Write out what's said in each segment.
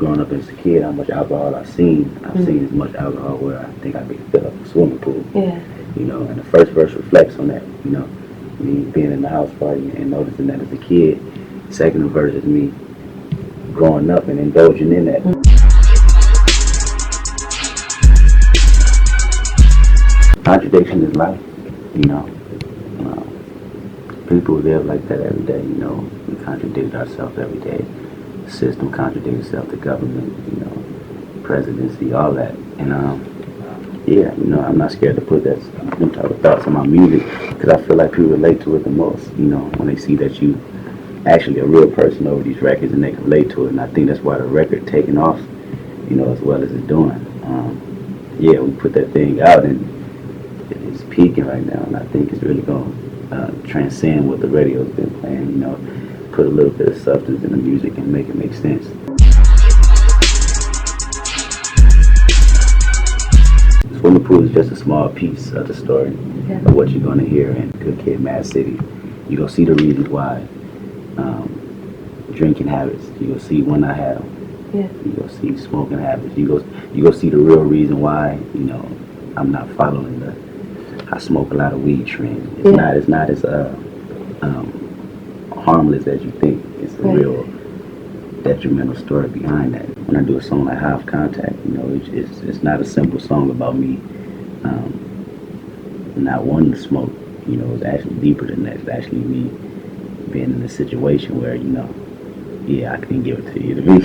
growing up as a kid, how much alcohol I've seen. I've seen as much alcohol where I think I could fill up a swimming pool. Yeah. You know, and the first verse reflects on that. You know, me being in the house party and noticing that as a kid. Second verse is me growing up and indulging in that. Contradiction is life, you know. People live like that every day, you know. We contradict ourselves every day. The system contradicts itself, the government, you know, presidency, all that. And yeah, you know, I'm not scared to put that type of thoughts in my music because I feel like people relate to it the most, you know, when they see that you actually a real person over these records and they can relate to it. And I think that's why the record taking off, you know, as well as it's doing. Yeah, we put that thing out and it's peaking right now, and I think it's really going to transcend what the radio's been playing, you know, put a little bit of substance in the music and make it make sense. Swimming Pool is just a small piece of the story of what you're going to hear in Good Kid, M.A.A.d City. You're going to see the reasons why drinking habits. You're going to see when I had them. Yeah. You're going to see smoking habits. You're going to see the real reason why, you know, I'm not following the I smoke a lot of weed trend. It's not as harmless as you think. It's a real detrimental story behind that. When I do a song like Half Contact, you know, it's not a simple song about me not wanting to smoke. You know, it's actually deeper than that. It's actually me being in a situation where, you know, yeah, I can give it to you. I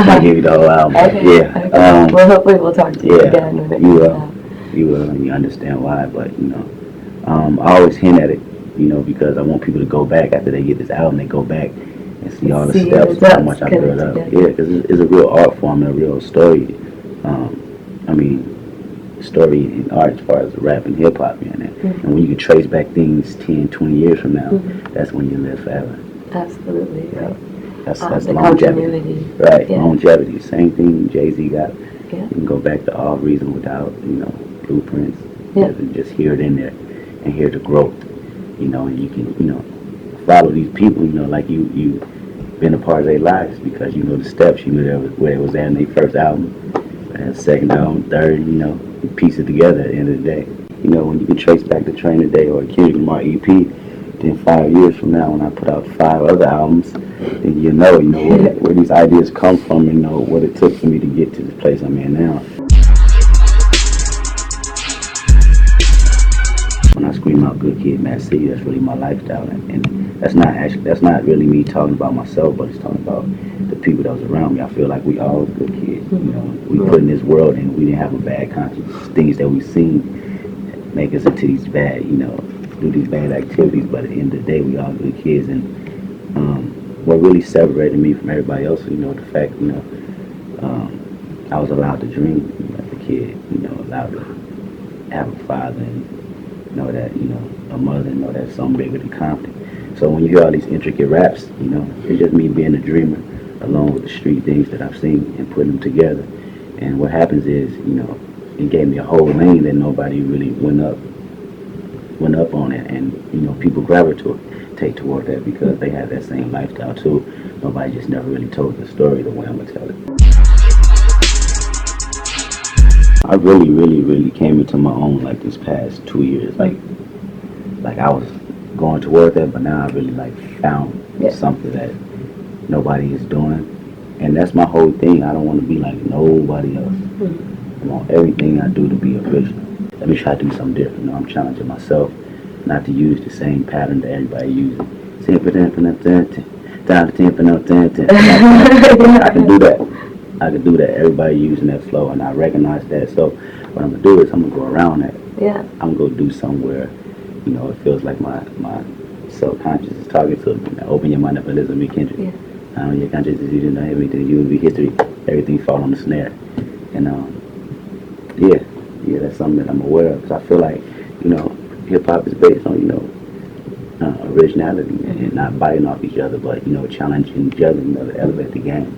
can give you the whole album. Okay. Yeah. Okay. Well, hopefully we'll talk to you again when it comes out. You will, and you understand why, but, you know, I always hint at it, you know, because I want people to go back after they get this album, they go back and see all the steps, how much I built up. Yeah, because it's a real art form and a real story. I mean, story in art as far as rap and hip-hop, you know, and when you can trace back things 10, 20 years from now, that's when you live forever. Absolutely, right. That's the longevity. continuity. Right, longevity. Same thing Jay-Z got. Yeah. You can go back to All Reason Without, you know, blueprints. And just hear it in there and hear the growth, you know, and you can, you know, follow these people, you know, like you've been a part of their lives because you know the steps, you knew where it was at in their first album, and second album, third, you know, you piece it together at the end of the day. You know, when you can trace back the Train Today or Kendrick Lamar EP, then 5 years from now when I put out 5 other albums, then you know where these ideas come from and you know what it took for me to get to this place I'm in now. When I scream out Good Kid, M.A.A.d City, that's really my lifestyle, and that's not really me talking about myself, but it's talking about the people that was around me. I feel like we all was good kids, you know. We put in this world and we didn't have a bad conscience. Things that we've seen make us into these bad, you know, do these bad activities, but at the end of the day, we all good kids. And what really separated me from everybody else, you know, the fact, you know, I was allowed to dream, you know, as a kid, you know, allowed to have a father and know that, you know, a mother, know that something bigger than Compton. So when you hear all these intricate raps, you know, it's just me being a dreamer along with the street things that I've seen and putting them together. And what happens is, you know, it gave me a whole lane that nobody really went up on it, and you know, people gravitate toward that because they have that same lifestyle too. Nobody just never really told the story the way I'm gonna tell it. I really came into my own like this past 2 years. Like I was going toward that, but now I really like found something that nobody is doing, and that's my whole thing. I don't want to be like nobody else. I want everything I do to be original. Let me try to do something different. You know, I'm challenging myself not to use the same pattern that everybody uses. I can do that. I can do that. Everybody using that flow, and I recognize that. So what I'm gonna do is I'm gonna go around that. Yeah. I'm gonna do somewhere, you know, it feels like my subconscious is talking to me. Now, open your mind up and listen to me, Kendrick. Yeah. Your conscious is using everything. You will be history. Everything fall on the snare. And yeah, that's something that I'm aware of. Because I feel like, you know, hip hop is based on, you know, originality and not biting off each other, but, you know, challenging each other, you know, to elevate the game.